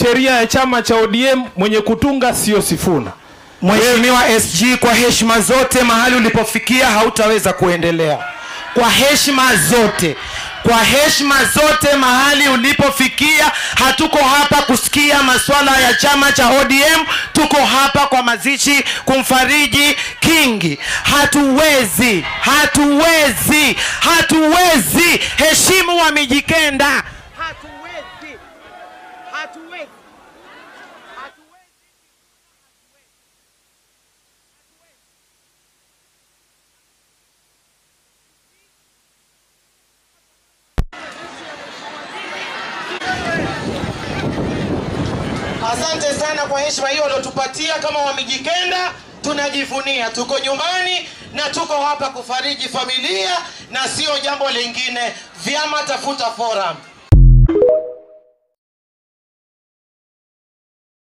sheria ya chama cha ODM, mwenye kutunga sio Sifuna. Mheshimiwa SG, kwa heshima zote, mahali ulipofikia hautaweza kuendelea. Kwa heshima zote, kwa heshima zote, mahali ulipofikia, hatuko hapa kusikia masuala ya chama cha ODM, tuko hapa kwa mazishi kumfariji Kingi. Hatuwezi, hatuwezi, hatuwezi. Heshimu wa Mijikenda. Hatuwezi, hatuwezi. Asante sana kwa heshima hiyo waliotupatia kama wa Mijikenda. Tunajivunia tuko nyumbani na tuko hapa kufariji familia na sio jambo lingine. Vyama tafuta forum.